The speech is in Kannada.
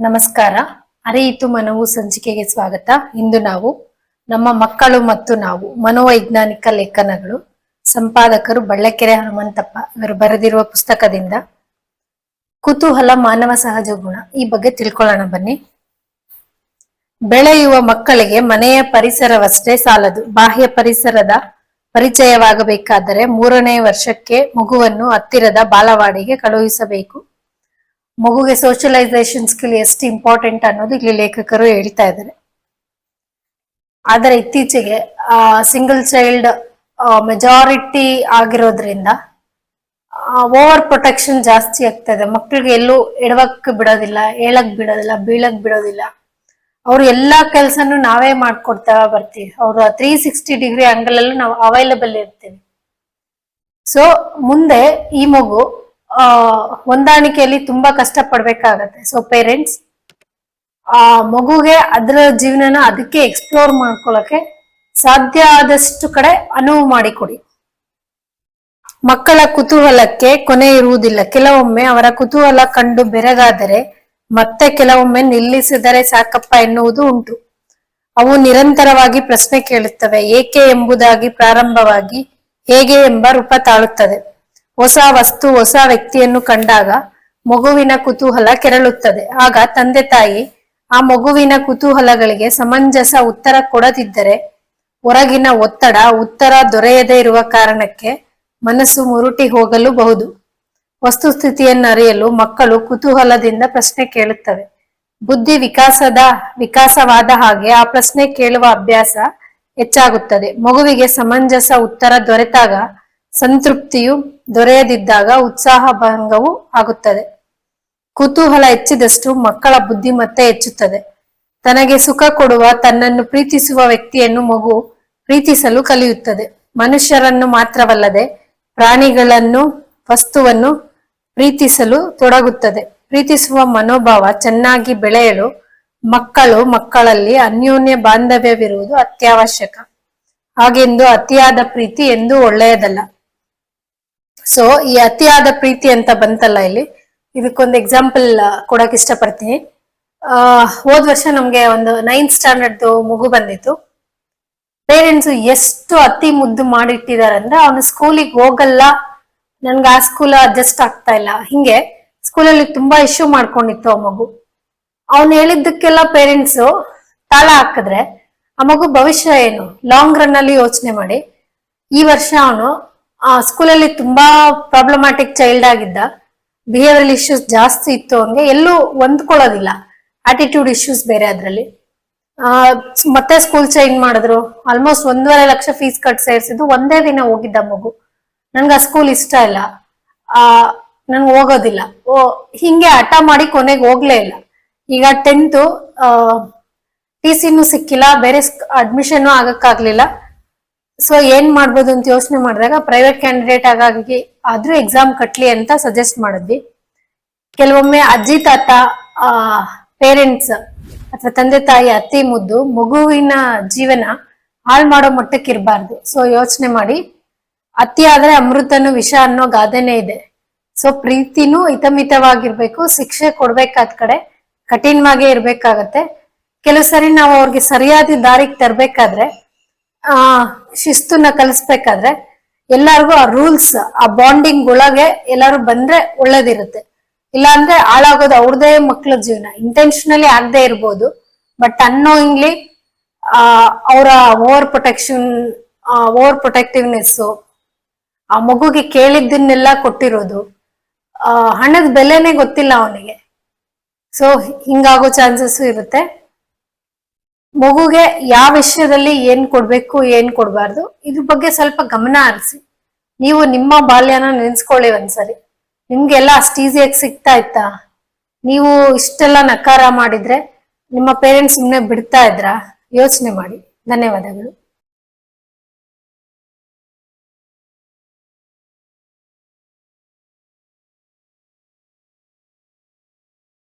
ನಮಸ್ಕಾರ. ಅರಿಯಿತು ಮನವು ಸಂಚಿಕೆಗೆ ಸ್ವಾಗತ. ಇಂದು ನಾವು ನಮ್ಮ ಮಕ್ಕಳು ಮತ್ತು ನಾವು ಮನೋವೈಜ್ಞಾನಿಕ ಲೇಖನಗಳು, ಸಂಪಾದಕರು ಬಳ್ಳಕೆರೆ ಹನುಮಂತಪ್ಪ ಇವರು ಬರೆದಿರುವ ಪುಸ್ತಕದಿಂದ ಕುತೂಹಲ ಮಾನವ ಸಹಜ ಗುಣ ಈ ಬಗ್ಗೆ ತಿಳ್ಕೊಳ್ಳೋಣ ಬನ್ನಿ. ಬೆಳೆಯುವ ಮಕ್ಕಳಿಗೆ ಮನೆಯ ಪರಿಸರವಷ್ಟೇ ಸಾಲದು. ಬಾಹ್ಯ ಪರಿಸರದ ಪರಿಚಯವಾಗಬೇಕಾದರೆ 3ನೇ ವರ್ಷಕ್ಕೆ ಮಗುವನ್ನು ಹತ್ತಿರದ ಬಾಲವಾಡಿಗೆ ಕಳುಹಿಸಬೇಕು. ಮಗುಗೆ ಸೋಷಿಯಲೈಸೇಷನ್ ಸ್ಕಿಲ್ ಎಷ್ಟು ಇಂಪಾರ್ಟೆಂಟ್ ಅನ್ನೋದು ಇಲ್ಲಿ ಲೇಖಕರು ಹೇಳ್ತಾ ಇದ್ದಾರೆ. ಆದರೆ ಇತ್ತೀಚೆಗೆ ಸಿಂಗಲ್ ಚೈಲ್ಡ್ ಮೆಜಾರಿಟಿ ಆಗಿರೋದ್ರಿಂದ ಓವರ್ ಪ್ರೊಟೆಕ್ಷನ್ ಜಾಸ್ತಿ ಆಗ್ತಾ ಇದೆ. ಮಕ್ಳಿಗೆ ಎಲ್ಲೂ ಎಡವಕ್ ಬಿಡೋದಿಲ್ಲ, ಹೇಳಕ್ ಬಿಡೋದಿಲ್ಲ, ಬೀಳಕ್ ಬಿಡೋದಿಲ್ಲ. ಅವ್ರು ಎಲ್ಲಾ ಕೆಲ್ಸನೂ ನಾವೇ ಮಾಡ್ಕೊಡ್ತಾ ಬರ್ತೀವಿ. ಅವ್ರ 360 ಡಿಗ್ರಿ ಆಂಗಲ್ ಅಲ್ಲೂ ನಾವು ಅವೈಲಬಲ್ ಇರ್ತೀವಿ. ಸೊ ಮುಂದೆ ಈ ಮಗು ಹೊಂದಾಣಿಕೆಯಲ್ಲಿ ತುಂಬಾ ಕಷ್ಟ ಪಡ್ಬೇಕಾಗತ್ತೆ. ಸೊ ಪೇರೆಂಟ್ಸ್ ಮಗುಗೆ ಅದರ ಜೀವನನ ಅದಕ್ಕೆ ಎಕ್ಸ್ಪ್ಲೋರ್ ಮಾಡ್ಕೊಳಕ್ಕೆ ಸಾಧ್ಯ ಆದಷ್ಟು ಕಡೆ ಅನುವು ಮಾಡಿಕೊಡಿ. ಮಕ್ಕಳ ಕುತೂಹಲಕ್ಕೆ ಕೊನೆ ಇರುವುದಿಲ್ಲ. ಕೆಲವೊಮ್ಮೆ ಅವರ ಕುತೂಹಲ ಕಂಡು ಬೆರಗಾದರೆ ಮತ್ತೆ ಕೆಲವೊಮ್ಮೆ ನಿಲ್ಲಿಸಿದರೆ ಸಾಕಪ್ಪ ಎನ್ನುವುದು ಉಂಟು. ಅವು ನಿರಂತರವಾಗಿ ಪ್ರಶ್ನೆ ಕೇಳುತ್ತವೆ. ಏಕೆ ಎಂಬುದಾಗಿ ಪ್ರಾರಂಭವಾಗಿ ಹೇಗೆ ಎಂಬ ರೂಪ ತಾಳುತ್ತದೆ. ಹೊಸ ವಸ್ತು, ಹೊಸ ವ್ಯಕ್ತಿಯನ್ನು ಕಂಡಾಗ ಮಗುವಿನ ಕುತೂಹಲ ಕೆರಳುತ್ತದೆ. ಆಗ ತಂದೆ ತಾಯಿ ಆ ಮಗುವಿನ ಕುತೂಹಲಗಳಿಗೆ ಸಮಂಜಸ ಉತ್ತರ ಕೊಡದಿದ್ದರೆ ಹೊರಗಿನ ಉತ್ತರ ದೊರೆಯದೇ ಇರುವ ಕಾರಣಕ್ಕೆ ಮನಸ್ಸು ಮುರುಟಿ ಹೋಗಲು ಬಹುದು. ವಸ್ತುಸ್ಥಿತಿಯನ್ನು ಅರಿಯಲು ಮಕ್ಕಳು ಕುತೂಹಲದಿಂದ ಪ್ರಶ್ನೆ ಕೇಳುತ್ತವೆ. ಬುದ್ಧಿ ವಿಕಾಸವಾದ ಹಾಗೆ ಆ ಪ್ರಶ್ನೆ ಕೇಳುವ ಅಭ್ಯಾಸ ಹೆಚ್ಚಾಗುತ್ತದೆ. ಮಗುವಿಗೆ ಸಮಂಜಸ ಉತ್ತರ ದೊರೆತಾಗ ಸಂತೃಪ್ತಿಯು, ದೊರೆಯದಿದ್ದಾಗ ಉತ್ಸಾಹ ಭಂಗವೂ ಆಗುತ್ತದೆ. ಕುತೂಹಲ ಹೆಚ್ಚಿದಷ್ಟು ಮಕ್ಕಳ ಬುದ್ಧಿಮತ್ತೆ ಹೆಚ್ಚುತ್ತದೆ. ತನಗೆ ಸುಖ ಕೊಡುವ, ತನ್ನನ್ನು ಪ್ರೀತಿಸುವ ವ್ಯಕ್ತಿಯನ್ನು ಮಗು ಪ್ರೀತಿಸಲು ಕಲಿಯುತ್ತದೆ. ಮನುಷ್ಯರನ್ನು ಮಾತ್ರವಲ್ಲದೆ ಪ್ರಾಣಿಗಳನ್ನು, ವಸ್ತುವನ್ನು ಪ್ರೀತಿಸಲು ತೊಡಗುತ್ತದೆ. ಪ್ರೀತಿಸುವ ಮನೋಭಾವ ಚೆನ್ನಾಗಿ ಬೆಳೆಯಲು ಮಕ್ಕಳಲ್ಲಿ ಅನ್ಯೋನ್ಯ ಬಾಂಧವ್ಯವಿರುವುದು ಅತ್ಯವಶ್ಯಕ. ಹಾಗೆಂದು ಅತಿಯಾದ ಪ್ರೀತಿ ಎಂದೂ ಒಳ್ಳೆಯದಲ್ಲ. ಸೊ ಈ ಅತಿಯಾದ ಪ್ರೀತಿ ಅಂತ ಬಂತಲ್ಲ, ಇಲ್ಲಿ ಇದಕ್ಕೊಂದು ಎಕ್ಸಾಂಪಲ್ ಕೊಡಕ್ ಇಷ್ಟಪಡ್ತೀನಿ. ಹೋದ್ ವರ್ಷ ನಮ್ಗೆ ಒಂದು 9th ಸ್ಟ್ಯಾಂಡರ್ಡ್ ಮಗು ಬಂದಿತ್ತು. ಪೇರೆಂಟ್ಸ್ ಎಷ್ಟು ಅತಿ ಮುದ್ದು ಮಾಡಿಟ್ಟಿದಾರೆ ಅಂದ್ರೆ, ಅವನು ಸ್ಕೂಲಿಗೆ ಹೋಗಲ್ಲ, ನನ್ಗೆ ಆ ಸ್ಕೂಲ್ ಅಡ್ಜಸ್ಟ್ ಆಗ್ತಾ ಇಲ್ಲ, ಹಿಂಗೆ ಸ್ಕೂಲಲ್ಲಿ ತುಂಬಾ ಇಶ್ಯೂ ಮಾಡ್ಕೊಂಡಿತ್ತು ಆ ಮಗು. ಅವ್ನು ಹೇಳಿದ್ದಕ್ಕೆಲ್ಲ ಪೇರೆಂಟ್ಸ್ ತಾಳ ಹಾಕಿದ್ರೆ ಆ ಮಗು ಭವಿಷ್ಯ ಏನು? ಲಾಂಗ್ ರನ್ ಅಲ್ಲಿ ಯೋಚನೆ ಮಾಡಿ. ಈ ವರ್ಷ ಅವನು ಸ್ಕೂಲಲ್ಲಿ ತುಂಬಾ ಪ್ರಾಬ್ಲಮ್ಯಾಟಿಕ್ ಚೈಲ್ಡ್ ಆಗಿದ್ದ. ಬಿಹೇವಿಯರಲ್ ಇಶ್ಯೂಸ್ ಜಾಸ್ತಿ ಇತ್ತು. ಅವನ್ಗೆ ಎಲ್ಲೂ ಹೊಂದ್ಕೊಳ್ಳೋದಿಲ್ಲ. ಆಟಿಟ್ಯೂಡ್ ಇಶ್ಯೂಸ್ ಬೇರೆ ಅದ್ರಲ್ಲಿ. ಮತ್ತೆ ಸ್ಕೂಲ್ ಚೇಂಜ್ ಮಾಡಿದ್ರು. ಆಲ್ಮೋಸ್ಟ್ 1.5 ಲಕ್ಷ ಫೀಸ್ ಕಟ್ ಸೇರಿಸಿದ್ದು ಒಂದೇ ದಿನ ಹೋಗಿದ್ದ ಮಗು. ನನ್ಗೆ ಆ ಸ್ಕೂಲ್ ಇಷ್ಟ ಇಲ್ಲ, ನನ್ಗೆ ಹೋಗೋದಿಲ್ಲ, ಹಿಂಗೆ ಹಠ ಮಾಡಿ ಕೊನೆಗೆ ಹೋಗ್ಲೇ ಇಲ್ಲ. ಈಗ 10th TCನೂ ಸಿಕ್ಕಿಲ್ಲ, ಬೇರೆ ಅಡ್ಮಿಷನ್ ಆಗಕ್ಕಾಗ್ಲಿಲ್ಲ. ಸೊ ಏನ್ ಮಾಡ್ಬೋದು ಅಂತ ಯೋಚನೆ ಮಾಡಿದಾಗ ಪ್ರೈವೇಟ್ ಕ್ಯಾಂಡಿಡೇಟ್ ಆದ್ರೂ ಎಕ್ಸಾಮ್ ಕಟ್ಲಿ ಅಂತ ಸಜೆಸ್ಟ್ ಮಾಡಿದ್ವಿ. ಕೆಲವೊಮ್ಮೆ ಅಜ್ಜಿ ತಾತ ಪೇರೆಂಟ್ಸ್ ಅಥವಾ ತಂದೆ ತಾಯಿ ಅತಿ ಮುದ್ದು ಮಗುವಿನ ಜೀವನ ಹಾಳು ಮಾಡೋ ಮಟ್ಟಕ್ಕೆ ಇರಬಾರ್ದು. ಸೊ ಯೋಚನೆ ಮಾಡಿ. ಅತಿ ಆದ್ರೆ ಅಮೃತನು ವಿಷ ಅನ್ನೋ ಗಾದೆನೇ ಇದೆ. ಸೊ ಪ್ರೀತಿನೂ ಹಿತಮಿತವಾಗಿರ್ಬೇಕು. ಶಿಕ್ಷೆ ಕೊಡ್ಬೇಕಾದ ಕಡೆ ಕಠಿಣವಾಗೇ ಇರ್ಬೇಕಾಗತ್ತೆ. ಕೆಲವು ಸರಿ ನಾವು ಅವ್ರಿಗೆ ಸರಿಯಾದ ದಾರಿಗೆ ತರ್ಬೇಕಾದ್ರೆ, ಶಿಸ್ತನ್ನ ಕಲಿಸ್ಬೇಕಾದ್ರೆ ಎಲ್ಲಾರ್ಗು ಆ ರೂಲ್ಸ್, ಆ ಬಾಂಡಿಂಗ್ ಒಳಗೆ ಎಲ್ಲಾರು ಬಂದ್ರೆ ಒಳ್ಳೇದಿರುತ್ತೆ. ಇಲ್ಲಾಂದ್ರೆ ಹಾಳಾಗೋದು ಅವ್ರದೇ ಮಕ್ಳ ಜೀವನ. ಇಂಟೆನ್ಷನಲಿ ಆಗದೆ ಇರ್ಬೋದು, ಬಟ್ ಅನ್ನೋಯಿಂಗ್ಲಿ ಅವರ ಓವರ್ ಪ್ರೊಟೆಕ್ಟಿವ್ನೆಸ್, ಆ ಮಗುಗೆ ಕೇಳಿದ್ದನ್ನೆಲ್ಲ ಕೊಟ್ಟಿರೋದು, ಹಣದ ಬೆಲೆನೇ ಗೊತ್ತಿಲ್ಲ ಅವನಿಗೆ. ಸೊ ಹಿಂಗಾಗೋ ಚಾನ್ಸಸ್ ಇರುತ್ತೆ. ಮಗುಗೆ ಯಾವ ವಿಷಯದಲ್ಲಿ ಏನ್ ಕೊಡ್ಬೇಕು, ಏನ್ ಕೊಡ್ಬಾರ್ದು, ಇದ್ರ ಬಗ್ಗೆ ಸ್ವಲ್ಪ ಗಮನ ಹರಿಸಿ. ನೀವು ನಿಮ್ಮ ಬಾಲ್ಯನ ನೆನ್ಸ್ಕೊಳ್ಳಿ ಒಂದ್ಸರಿ. ನಿಮ್ಗೆಲ್ಲ ಅಷ್ಟು ಈಸಿಯಾಗಿ ಸಿಗ್ತಾ ಇತ್ತಾ? ನೀವು ಇಷ್ಟೆಲ್ಲ ನಕಾರ ಮಾಡಿದ್ರೆ ನಿಮ್ಮ ಪೇರೆಂಟ್ಸ್ ಸುಮ್ಮನೆ ಬಿಡ್ತಾ ಇದ್ರಾ? ಯೋಚನೆ ಮಾಡಿ. ಧನ್ಯವಾದಗಳು.